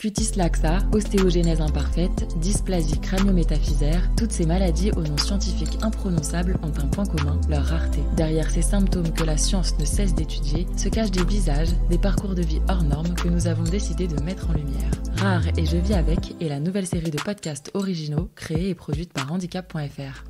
Cutis laxa, ostéogenèse imparfaite, dysplasie crânio-métaphysaire, toutes ces maladies aux noms scientifiques imprononçables ont un point commun, leur rareté. Derrière ces symptômes que la science ne cesse d'étudier, se cachent des visages, des parcours de vie hors normes que nous avons décidé de mettre en lumière. Rare et je vis avec est la nouvelle série de podcasts originaux créée et produite par handicap.fr.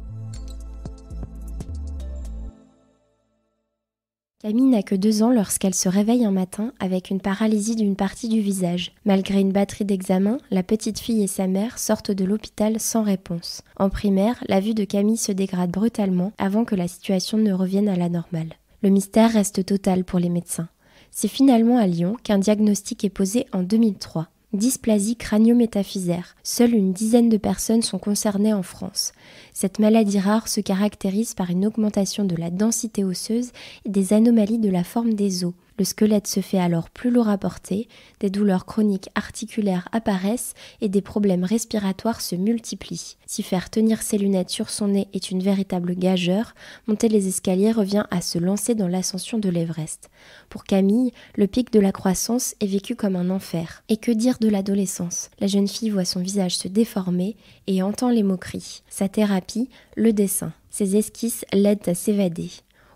Camille n'a que 2 ans lorsqu'elle se réveille un matin avec une paralysie d'une partie du visage. Malgré une batterie d'examens, la petite fille et sa mère sortent de l'hôpital sans réponse. En primaire, la vue de Camille se dégrade brutalement avant que la situation ne revienne à la normale. Le mystère reste total pour les médecins. C'est finalement à Lyon qu'un diagnostic est posé en 2003. Dysplasie crânio-métaphysaire. Seule une dizaine de personnes sont concernées en France. Cette maladie rare se caractérise par une augmentation de la densité osseuse et des anomalies de la forme des os. Le squelette se fait alors plus lourd à porter, des douleurs chroniques articulaires apparaissent et des problèmes respiratoires se multiplient. Si faire tenir ses lunettes sur son nez est une véritable gageure, monter les escaliers revient à se lancer dans l'ascension de l'Everest. Pour Camille, le pic de la croissance est vécu comme un enfer. Et que dire de l'adolescence ? La jeune fille voit son visage se déformer et entend les moqueries. Sa thérapie, le dessin. Ses esquisses l'aident à s'évader.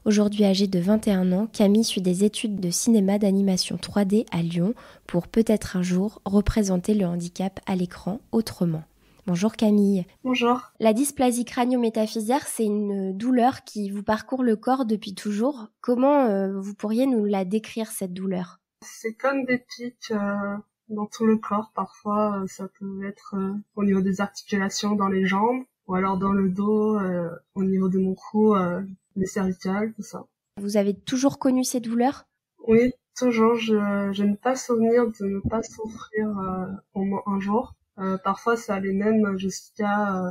Aujourd'hui âgée de 21 ans, Camille suit des études de cinéma d'animation 3D à Lyon pour peut-être un jour représenter le handicap à l'écran autrement. Bonjour Camille. Bonjour. La dysplasie crânio-métaphysaire, c'est une douleur qui vous parcourt le corps depuis toujours. Comment vous pourriez nous la décrire, cette douleur ? C'est comme des pics dans tout le corps. Parfois, ça peut être au niveau des articulations dans les jambes ou alors dans le dos, au niveau de mon cou, les cervicales, tout ça. Vous avez toujours connu ces douleurs ? Oui, toujours. Je n'ai pas souvenir de ne pas souffrir au moins un jour. Parfois, ça allait même jusqu'à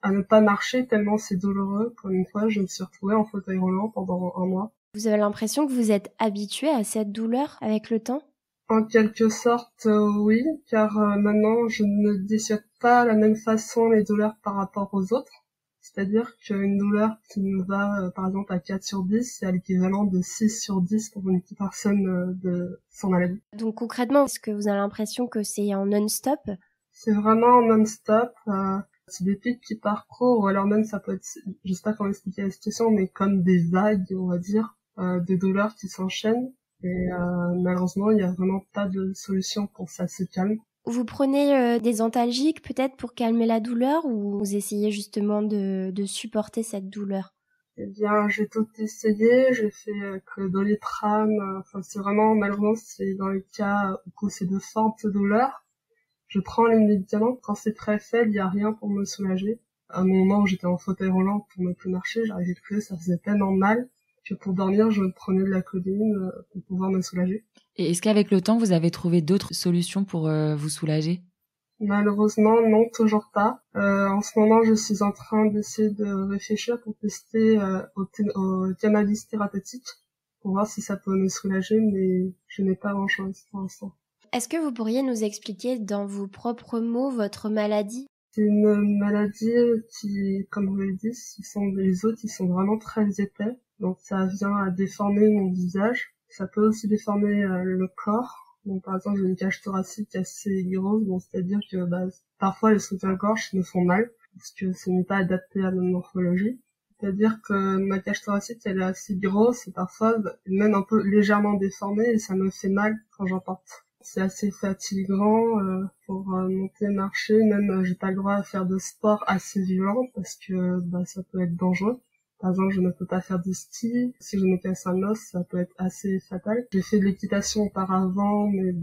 à ne pas marcher tellement c'est douloureux. Comme une fois, je me suis retrouvée en fauteuil roulant pendant 1 mois. Vous avez l'impression que vous êtes habituée à cette douleur avec le temps ? En quelque sorte, oui, car maintenant, je ne dissocie pas la même façon les douleurs par rapport aux autres. C'est-à-dire qu'une douleur qui me va, par exemple, à 4 sur 10, c'est à l'équivalent de 6 sur 10 pour une personne de sans maladie. Donc concrètement, est-ce que vous avez l'impression que c'est en non-stop ? C'est vraiment non-stop. C'est des pics qui parcourent, ou alors même ça peut être, je sais pas comment expliquer la situation, mais comme des vagues, on va dire, de douleurs qui s'enchaînent. Et malheureusement, il n'y a vraiment pas de solution pour que ça se calme. Vous prenez des antalgiques peut-être pour calmer la douleur ou vous essayez justement de supporter cette douleur ? Eh bien, j'ai tout essayé, j'ai fait que Doliprane, enfin c'est vraiment, malheureusement, c'est dans les cas où c'est de fortes douleurs. Je prends les médicaments, quand c'est très faible, il n'y a rien pour me soulager. À un moment où j'étais en fauteuil roulant pour ne plus marcher, j'arrivais plus, ça faisait tellement mal que pour dormir, je prenais de la codéine pour pouvoir me soulager. Et est-ce qu'avec le temps, vous avez trouvé d'autres solutions pour vous soulager ? Malheureusement, non, toujours pas. En ce moment, je suis en train d'essayer de réfléchir pour tester au cannabis thérapeutique pour voir si ça peut me soulager, mais je n'ai pas grand-chose pour l'instant. Est-ce que vous pourriez nous expliquer dans vos propres mots votre maladie ? C'est une maladie qui, comme vous l'avez dit, ce sont des os qui sont vraiment très épais. Donc ça vient à déformer mon visage. Ça peut aussi déformer le corps. Donc par exemple, j'ai une cage thoracique assez grosse, donc c'est-à-dire que parfois les soutiens-gorge me font mal parce que ce n'est pas adapté à ma morphologie. C'est-à-dire que ma cage thoracique, elle est assez grosse et parfois même un peu légèrement déformée et ça me fait mal quand j'en porte. C'est assez fatigant pour monter, marcher, même j'ai pas le droit à faire de sport assez violent parce que ça peut être dangereux. Par exemple, je ne peux pas faire de ski. Si je me casse un os, ça peut être assez fatal. J'ai fait de l'équitation auparavant, mais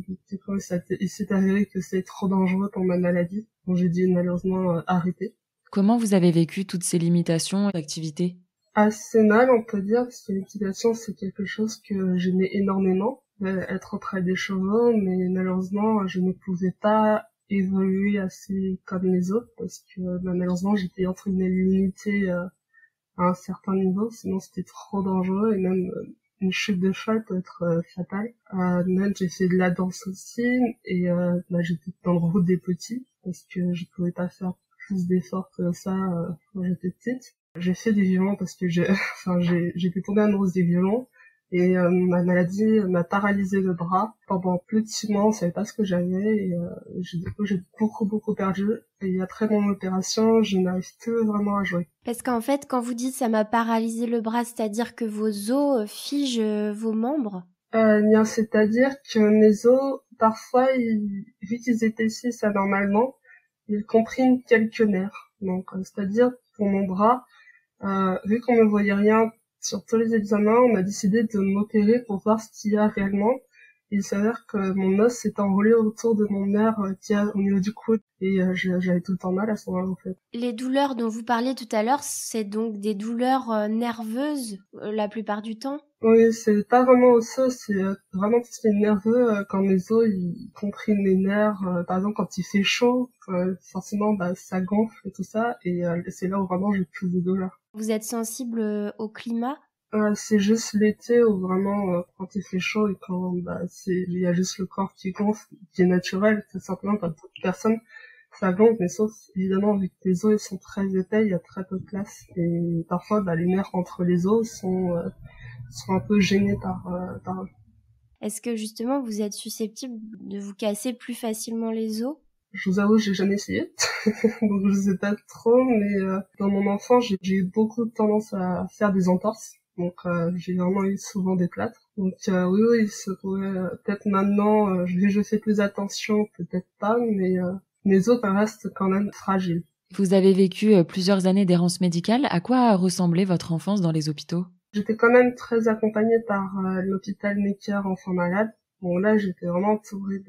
il s'est avéré que c'est trop dangereux pour ma maladie. Donc j'ai dû malheureusement arrêter. Comment vous avez vécu toutes ces limitations d'activité ? Assez mal, on peut dire, parce que l'équitation, c'est quelque chose que j'aimais énormément. Être auprès des chevaux, mais malheureusement, je ne pouvais pas évoluer assez comme les autres, parce que malheureusement, j'étais entre guillemets limitée à un certain niveau, sinon c'était trop dangereux et même une chute de cheval peut être fatale. Même j'ai fait de la danse aussi et j'étais dans le groupe des petits parce que je pouvais pas faire plus d'efforts que ça quand j'étais petite. J'ai fait des violons parce que j'étais tombée amoureuse des violons Et ma maladie m'a paralysé le bras. Pendant plus de 6 mois, on savait pas ce que j'avais. Et du coup, j'ai beaucoup perdu. Et après mon opération, je n'arrive plus vraiment à jouer. Parce qu'en fait, quand vous dites « ça m'a paralysé le bras », c'est-à-dire que vos os figent vos membres? Bien, c'est-à-dire que mes os, parfois, vu qu'ils épaississent anormalement, ils compriment quelques nerfs. Donc, c'est-à-dire, pour mon bras, vu qu'on ne voyait rien sur tous les examens, on a décidé de m'opérer pour voir ce qu'il y a réellement. Il s'avère que mon os s'est enroulé autour de mon nerf qui a au niveau du coude et j'avais tout le temps mal à ce moment-là en fait. Les douleurs dont vous parliez tout à l'heure, c'est donc des douleurs nerveuses la plupart du temps? Oui, c'est pas vraiment osseux, c'est vraiment tout ce qui est nerveux quand mes os ils compriment les nerfs. Par exemple, quand il fait chaud, forcément ça gonfle et tout ça et c'est là où vraiment j'ai plus de douleurs. Vous êtes sensible au climat? C'est juste l'été où vraiment quand il fait chaud et quand il y a juste le corps qui gonfle, qui est naturel, tout simplement comme toute personne, ça gonfle, mais sauf évidemment vu que les os ils sont très épais, il y a très peu de place et parfois les nerfs entre les os sont un peu gênés par Est-ce que justement vous êtes susceptible de vous casser plus facilement les os? Je vous avoue, j'ai jamais essayé, donc je sais pas trop, mais dans mon enfance, j'ai eu beaucoup de tendance à faire des entorses. Donc j'ai vraiment eu souvent des plâtres. Donc oui, il se pourrait peut-être maintenant, je fais plus attention, peut-être pas, mais mes os restent quand même fragiles. Vous avez vécu plusieurs années d'errance médicale. À quoi ressemblait votre enfance dans les hôpitaux? J'étais quand même très accompagnée par l'hôpital Necker Enfants Malades. Bon là, j'étais vraiment entourée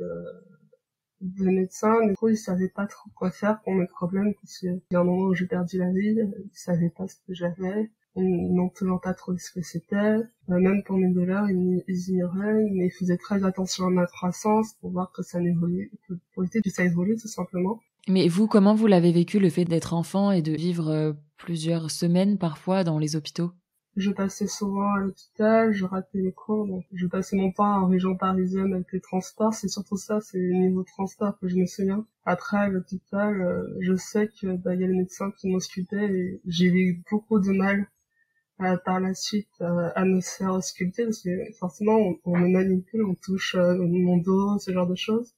de médecins. Du coup, ils savaient pas trop quoi faire pour mes problèmes, parce qu'il y a un moment où j'ai perdu la vie, ils savaient pas ce que j'avais. Ils n'ont toujours pas trop ce que c'était. Même pour mes douleurs, ils ignoraient, mais ils faisaient très attention à ma croissance pour voir que ça n'évolue, pour éviter que ça évolue tout simplement. Mais vous, comment vous l'avez vécu le fait d'être enfant et de vivre plusieurs semaines parfois dans les hôpitaux? Je passais souvent à l'hôpital, je ratais les cours, donc je passais mon temps en région parisienne avec les transports. C'est surtout ça, c'est le niveau transport que je me souviens. Après, à l'hôpital, je sais que y a les médecins qui m'auscultaient et j'ai eu beaucoup de mal par la suite à me faire ausculter parce que forcément on me manipule, on touche mon dos, ce genre de choses.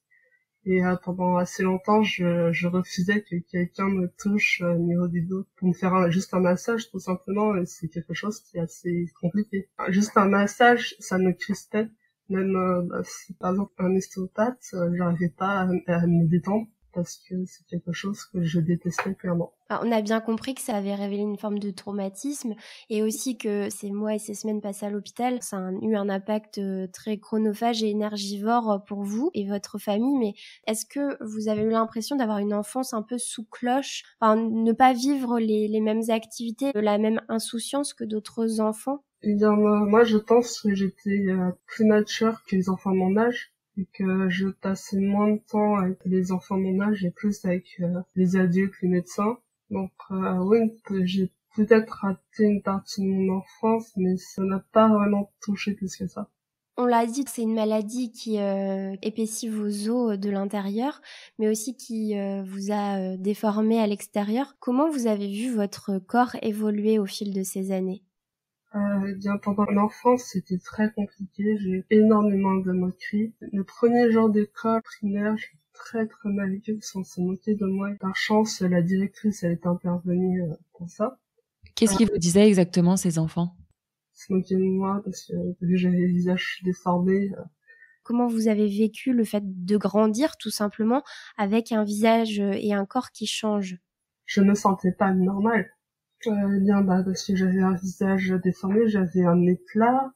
Et pendant assez longtemps, je refusais que quelqu'un me touche au niveau du dos pour me faire juste un massage, tout simplement. Et c'est quelque chose qui est assez compliqué. Juste un massage, ça me crispait. Même si par exemple un ostéopathe, j'arrivais pas à me détendre parce que c'est quelque chose que je détestais clairement. Alors, on a bien compris que ça avait révélé une forme de traumatisme et aussi que ces mois et ces semaines passées à l'hôpital, ça a eu un impact très chronophage et énergivore pour vous et votre famille. Mais est-ce que vous avez eu l'impression d'avoir une enfance un peu sous cloche, enfin, ne pas vivre les mêmes activités, la même insouciance que d'autres enfants? Eh bien, moi, je pense que j'étais plus mature que les enfants de mon âge. Et que je passais moins de temps avec les enfants de mon âge et plus avec les adultes, les médecins. Donc oui, j'ai peut-être raté une partie de mon enfance, mais ça n'a pas vraiment touché plus que ça. On l'a dit, c'est une maladie qui épaissit vos os de l'intérieur, mais aussi qui vous a déformé à l'extérieur. Comment vous avez vu votre corps évoluer au fil de ces années ? Bien pendant l'enfance, c'était très compliqué. J'ai eu énormément de moqueries. Le premier jour d'école primaire, j'ai très mal vécu parce qu'on s'est moqué de moi. Par chance, la directrice, elle était intervenue pour ça. Qu'est-ce qu'ils vous disaient exactement, ces enfants? Ils se moquaient de moi parce que j'avais le visage déformé. Comment vous avez vécu le fait de grandir tout simplement avec un visage et un corps qui changent? Je me sentais pas normale. Bien parce que j'avais un visage déformé, j'avais un nez plat,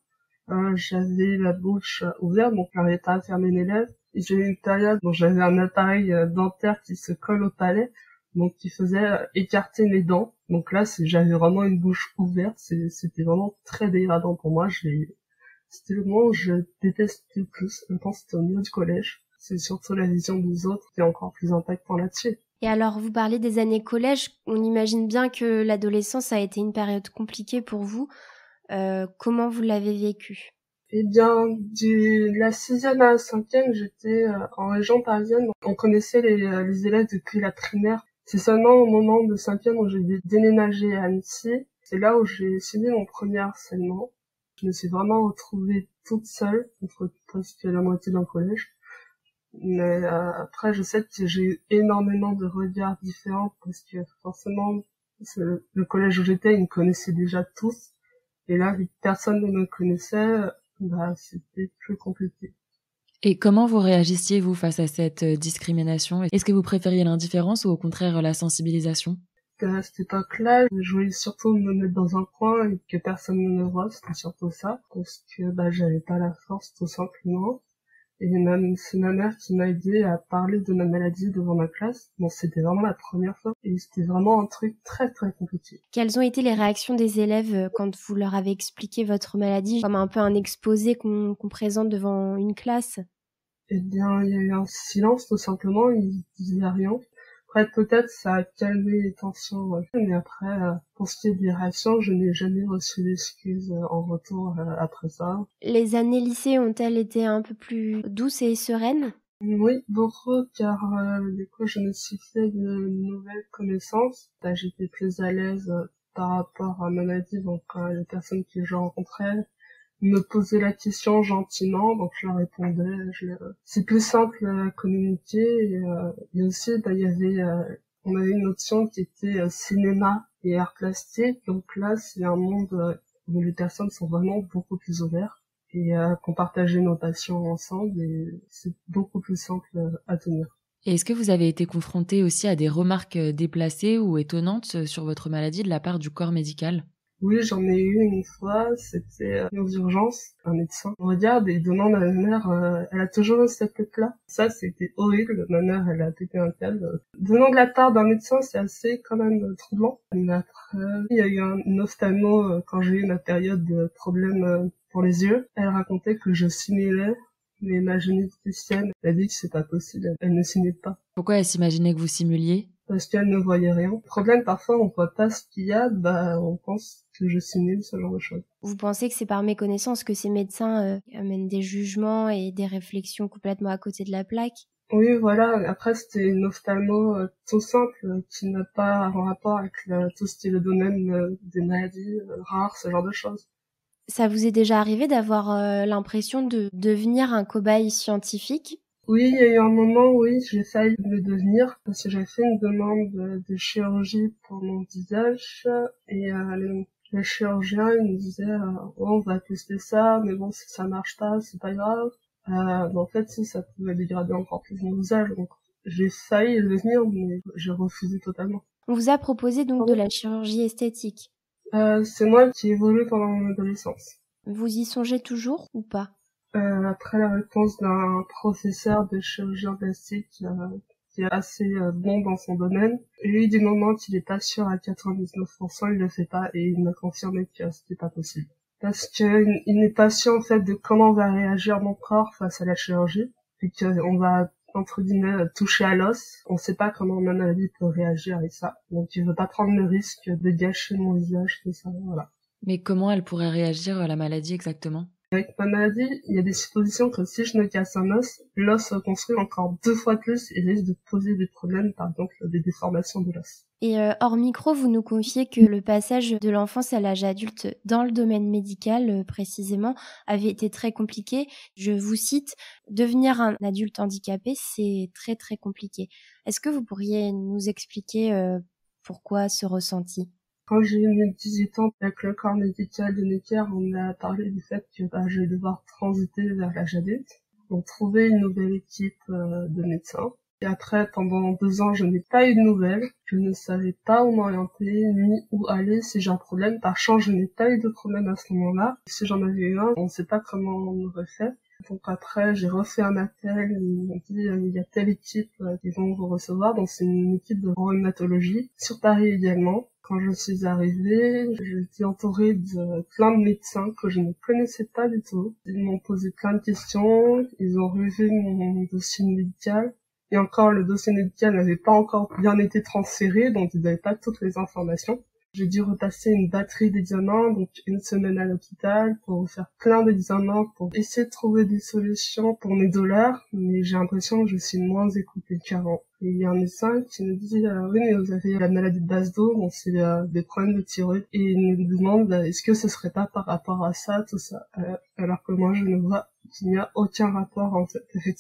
j'avais la bouche ouverte, donc j'arrivais pas à fermer les lèvres. J'ai eu une période où j'avais un appareil dentaire qui se colle au palais, donc qui faisait écarter mes dents. Donc là, j'avais vraiment une bouche ouverte, c'était vraiment très dégradant pour moi. C'était le moment où je détestais le plus. Je pense que c'était au niveau du collège. C'est surtout la vision des autres qui est encore plus impactant là-dessus. Et alors, vous parlez des années collège. On imagine bien que l'adolescence a été une période compliquée pour vous. Comment vous l'avez vécu? Eh bien, de la 6e à la 5e, j'étais en région parisienne. On connaissait les élèves depuis la primaire. C'est seulement au moment de 5e où j'ai déménagé à Annecy. C'est là où j'ai subi mon premier harcèlement. Je me suis vraiment retrouvée toute seule, contre presque la moitié d'un collège. Mais après, je sais que j'ai eu énormément de regards différents parce que forcément, le collège où j'étais, ils me connaissaient déjà tous. Et là, vu que personne ne me connaissait, c'était plus compliqué. Et comment vous réagissiez, vous, face à cette discrimination? Est-ce que vous préfériez l'indifférence ou au contraire la sensibilisation? À cette époque-là, je voulais surtout me mettre dans un coin et que personne ne me voit, c'était surtout ça, parce que j'avais pas la force tout simplement. Et même c'est ma mère qui m'a aidé à parler de ma maladie devant ma classe. Bon, c'était vraiment la première fois et c'était vraiment un truc très très compliqué. Quelles ont été les réactions des élèves quand vous leur avez expliqué votre maladie, comme un peu un exposé qu'on présente devant une classe? Eh bien, il y a eu un silence tout simplement, ils disaient rien. Après, peut-être ça a calmé les tensions, mais après, pour ce qui est des réactions, je n'ai jamais reçu d'excuses en retour après ça. Les années lycée ont-elles été un peu plus douces et sereines? Oui, beaucoup, car du coup, je me suis fait de nouvelles connaissances. J'étais plus à l'aise par rapport à ma maladie, donc les personnes que je rencontrais me posaient la question gentiment, donc je leur répondais. C'est plus simple à communiquer. Et aussi, on avait une option qui était cinéma et art plastique. Donc là, c'est un monde où les personnes sont vraiment beaucoup plus ouvertes et qu'on partageait nos passions ensemble et c'est beaucoup plus simple à tenir. Et est-ce que vous avez été confronté aussi à des remarques déplacées ou étonnantes sur votre maladie de la part du corps médical? Oui, j'en ai eu une fois, c'était aux urgences, un médecin me regarde et demande à ma mère, elle a toujours eu cette tête-là. Ça, c'était horrible, ma mère, elle a pété un câble. Venant de la part d'un médecin, c'est assez quand même troublant. Mais après, il y a eu une ophtalmo quand j'ai eu ma période de problème pour les yeux. Elle racontait que je simulais, mais ma généticienne a dit que c'est pas possible, elle ne simule pas. Pourquoi elle s'imaginait que vous simuliez? Parce qu'elle ne voyait rien. Le problème, parfois, on voit pas ce qu'il y a, on pense que je simule ce genre de choses. Vous pensez que c'est par méconnaissance que ces médecins amènent des jugements et des réflexions complètement à côté de la plaque? Oui, voilà. Après, c'était une ophtalmo tout simple, qui n'a pas un rapport avec tout ce qui est le domaine des maladies rares, ce genre de choses. Ça vous est déjà arrivé d'avoir l'impression de devenir un cobaye scientifique? Oui, il y a eu un moment, oui, j'ai failli le devenir, parce que j'avais fait une demande de chirurgie pour mon visage, et le chirurgien, il me disait, oh, on va tester ça, mais bon, si ça marche pas, c'est pas grave. En fait, si, ça pouvait dégrader encore plus mon visage, donc j'ai failli le devenir, mais j'ai refusé totalement. On vous a proposé donc de la chirurgie esthétique. C'est moi qui ai évolué pendant mon adolescence. Vous y songez toujours ou pas? Après la réponse d'un professeur de chirurgien plastique qui est assez bon dans son domaine, et lui, du moment qu'il est pas sûr à 99%, il le fait pas et il m'a confirmé que c'était pas possible. Parce que il n'est pas sûr en fait de comment va réagir mon corps face à la chirurgie, et qu'on va entre guillemets toucher à l'os. On sait pas comment ma maladie peut réagir avec ça, donc il veut pas prendre le risque de gâcher mon visage, tout ça, voilà. Mais comment elle pourrait réagir, la maladie, exactement? Avec ma maladie, il y a des suppositions que si je me casse un os, l'os se reconstruit encore 2 fois plus et risque de poser des problèmes, par exemple des déformations de l'os. Et hors micro, vous nous confiez que le passage de l'enfance à l'âge adulte dans le domaine médical, précisément, avait été très compliqué. Je vous cite, « Devenir un adulte handicapé, c'est très très compliqué ». Est-ce que vous pourriez nous expliquer pourquoi ce ressenti ? Quand j'ai eu 18 ans, avec le corps médical de Necker, on a parlé du fait que je vais devoir transiter vers l'âge adulte, donc trouver une nouvelle équipe de médecins. Et après, pendant 2 ans, je n'ai pas eu de nouvelles. Je ne savais pas où m'orienter, ni où aller si j'ai un problème. Par chance, je n'ai pas eu de problème à ce moment-là. Si j'en avais eu un, on ne sait pas comment on aurait fait. Donc après, j'ai refait un appel, ils m'ont dit il y a telle équipe qui vont vous recevoir, donc c'est une équipe de rhumatologie, sur Paris également. Quand je suis arrivée, j'étais entourée de plein de médecins que je ne connaissais pas du tout. Ils m'ont posé plein de questions, ils ont revu mon dossier médical, et encore le dossier médical n'avait pas encore bien été transféré, donc ils n'avaient pas toutes les informations. J'ai dû repasser une batterie d'examens, donc une semaine à l'hôpital pour faire plein d'examens, pour essayer de trouver des solutions pour mes douleurs, mais j'ai l'impression que je suis moins écoutée qu'avant. Et il y a un médecin qui me dit oui, mais vous avez la maladie de Basedow, donc c'est des problèmes de thyroïde, et il me demande est-ce que ce serait pas par rapport à ça, tout ça, alors que moi je ne vois qu'il n'y a aucun rapport en fait avec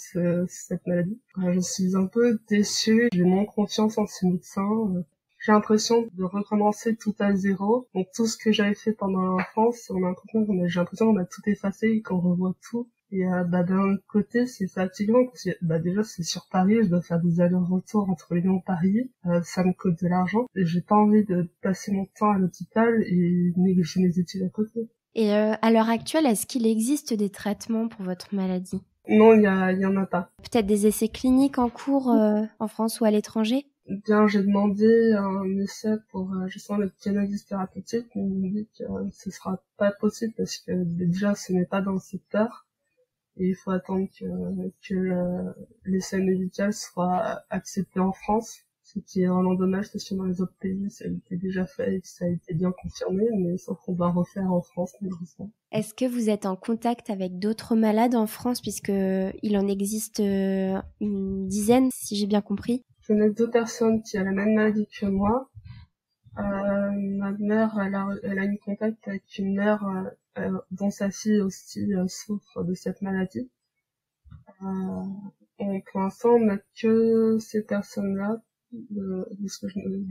cette maladie. Je suis un peu déçue, j'ai moins confiance en ces médecins. J'ai l'impression de recommencer tout à zéro. Donc tout ce que j'avais fait pendant l'enfance, j'ai l'impression qu'on a tout effacé et qu'on revoit tout. Et d'un autre côté, c'est fatigant parce que déjà c'est sur Paris, je dois faire des allers-retours entre Lyon et Paris, ça me coûte de l'argent. Et j'ai pas envie de passer mon temps à l'hôpital et négliger mes études à côté. Et à l'heure actuelle, est-ce qu'il existe des traitements pour votre maladie? Non, il y en a pas. Peut-être des essais cliniques en cours en France ou à l'étranger? Bien, j'ai demandé un essai pour justement le cannabis thérapeutique, mais ils m'ont dit que ce sera pas possible parce que déjà ce n'est pas dans le secteur et il faut attendre que l'essai médical soit accepté en France, ce qui est vraiment dommage parce que dans les autres pays ça a été déjà fait et que ça a été bien confirmé, mais sauf qu'on va refaire en France malheureusement. Est-ce que vous êtes en contact avec d'autres malades en France, puisque il en existe une dizaine, si j'ai bien compris? Je connais 2 personnes qui ont la même maladie que moi. Ma mère, elle a eu contact avec une mère dont sa fille aussi souffre de cette maladie. Et pour l'instant, on n'a que ces personnes-là, de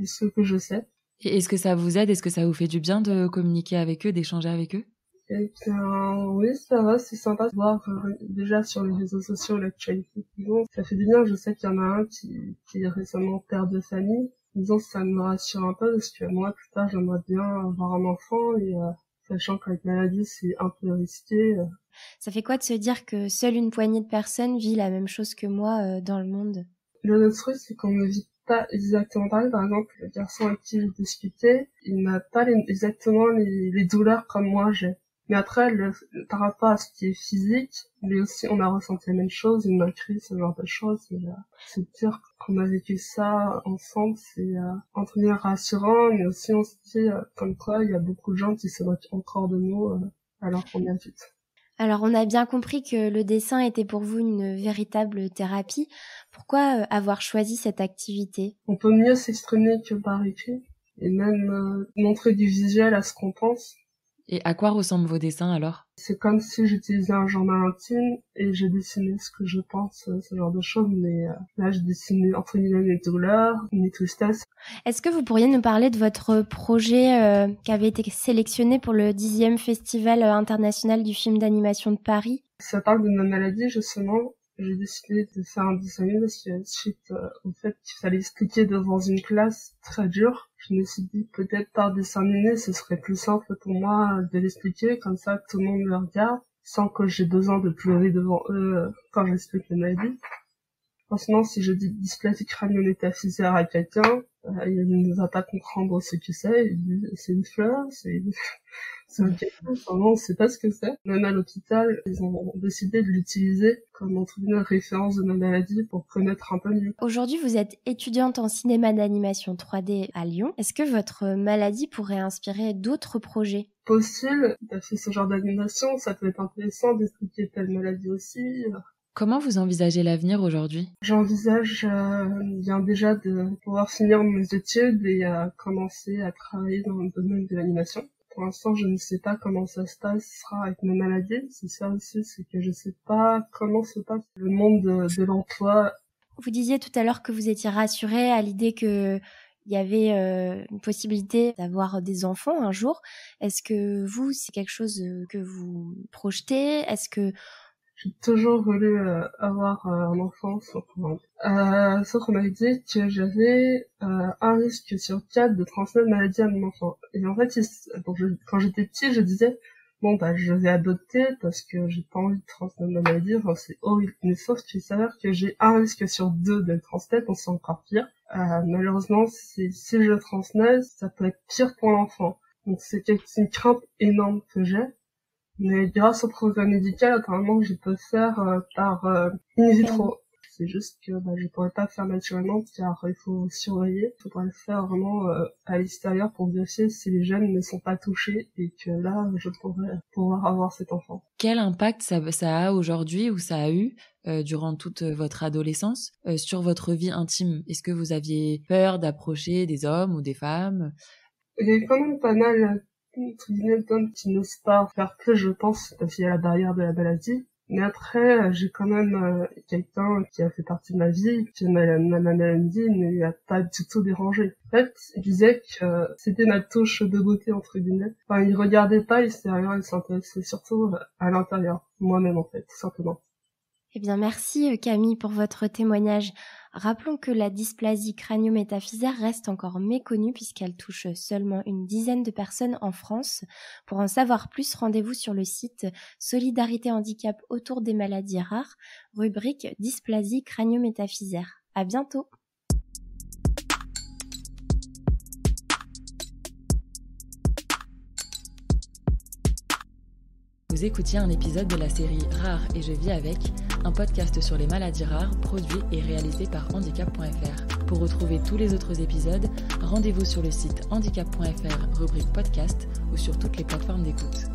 ce que je sais. Et est-ce que ça vous aide? Est-ce que ça vous fait du bien de communiquer avec eux, d'échanger avec eux? Et bien, oui, ça va, c'est sympa de voir déjà sur les réseaux sociaux l'actualité qu'ils ont. Ça fait du bien, je sais qu'il y en a un qui est récemment père de famille. Disons, ça me rassure un peu parce que moi, plus tard, j'aimerais bien avoir un enfant et sachant qu'avec la maladie, c'est un peu risqué. Ça fait quoi de se dire que seule une poignée de personnes vit la même chose que moi dans le monde? Le truc, c'est qu'on ne vit pas exactement pareil. Par exemple, le garçon avec qui j'ai discuté, il n'a pas exactement les douleurs comme moi j'ai. Mais après, par rapport à ce qui est physique, mais aussi on a ressenti la même chose, une crise, ce genre de choses. C'est dire qu'on a vécu ça ensemble, c'est entre guillemets rassurant, mais aussi on se dit comme quoi il y a beaucoup de gens qui se moquent encore de nous alors qu'on est adultes. Alors on a bien compris que le dessin était pour vous une véritable thérapie. Pourquoi avoir choisi cette activité? On peut mieux s'exprimer que par écrit, et même montrer du visuel à ce qu'on pense. Et à quoi ressemblent vos dessins alors? C'est comme si j'utilisais un journal intime et je dessinais ce que je pense, ce genre de choses, mais là je dessinais entre guillemets mes douleurs, mes tristesses. Est-ce que vous pourriez nous parler de votre projet qui avait été sélectionné pour le 10e Festival international du film d'animation de Paris? Ça parle de ma maladie justement. J'ai décidé de faire un dessin animé parce que suite au fait qu'il fallait expliquer devant une classe très dure, je me suis dit peut-être par dessin animé ce serait plus simple pour moi de l'expliquer, comme ça tout le monde me regarde, sans que j'ai besoin de pleurer devant eux quand j'explique la maladie. Franchement, si je dis dysplasie crânio-métaphysaire à quelqu'un, il ne va pas comprendre ce que c'est, il dit c'est une fleur, c'est un cactus, on ne sait pas ce que c'est. Même à l'hôpital, ils ont décidé de l'utiliser comme entre guillemets référence de ma maladie pour connaître un peu mieux. Aujourd'hui, vous êtes étudiante en cinéma d'animation 3D à Lyon. Est-ce que votre maladie pourrait inspirer d'autres projets? Possible, t'as fait ce genre d'animation, ça peut être intéressant d'expliquer telle maladie aussi. Comment vous envisagez l'avenir aujourd'hui? J'envisage bien déjà de pouvoir finir mes études et commencer à travailler dans le domaine de l'animation. Pour l'instant, je ne sais pas comment ça se passera avec ma maladie. C'est ça aussi, c'est que je sais pas comment se passe le monde de l'emploi. Vous disiez tout à l'heure que vous étiez rassurée à l'idée que il y avait une possibilité d'avoir des enfants un jour. Est-ce que vous, c'est quelque chose que vous projetez? Est-ce que J'ai toujours voulu avoir un enfant, sauf qu'on m'avait dit que j'avais un risque sur 4 de transmettre la maladie à mon enfant. Et en fait, quand j'étais petit, je disais bon je vais adopter parce que j'ai pas envie de transmettre ma maladie, enfin c'est horrible. Mais sauf qu'il s'avère que j'ai un risque sur 2 de le transmettre, donc c'est encore pire. Malheureusement, si je le transmets, ça peut être pire pour l'enfant. Donc c'est une crainte énorme que j'ai. Mais grâce au programme médical, apparemment, je peux faire par in vitro. C'est juste que je pourrais pas faire naturellement car il faut surveiller. Il faudrait le faire vraiment à l'extérieur pour vérifier si les gènes ne sont pas touchés et que là, je pourrais pouvoir avoir cet enfant. Quel impact ça a aujourd'hui ou ça a eu durant toute votre adolescence sur votre vie intime? Est-ce que vous aviez peur d'approcher des hommes ou des femmes? Il y a quand même pas mal d'hommes qui n'osent pas faire plus, je pense, parce qu'il y a la barrière de la maladie. Mais après, j'ai quand même quelqu'un qui a fait partie de ma vie, que ma maladie ne lui a pas du tout dérangé. En fait, il disait que c'était ma touche de beauté, entre guillemets. Enfin, il regardait pas l'extérieur, il s'intéressait surtout à l'intérieur. Moi-même, en fait, tout simplement. Eh bien, merci Camille pour votre témoignage. Rappelons que la dysplasie crânio-métaphysaire reste encore méconnue puisqu'elle touche seulement une dizaine de personnes en France. Pour en savoir plus, rendez-vous sur le site Solidarité Handicap autour des maladies rares, rubrique dysplasie crânio-métaphysaire. À bientôt! Vous écoutiez un épisode de la série Rare et je vis avec, un podcast sur les maladies rares produit et réalisé par handicap.fr. Pour retrouver tous les autres épisodes, rendez-vous sur le site handicap.fr rubrique podcast ou sur toutes les plateformes d'écoute.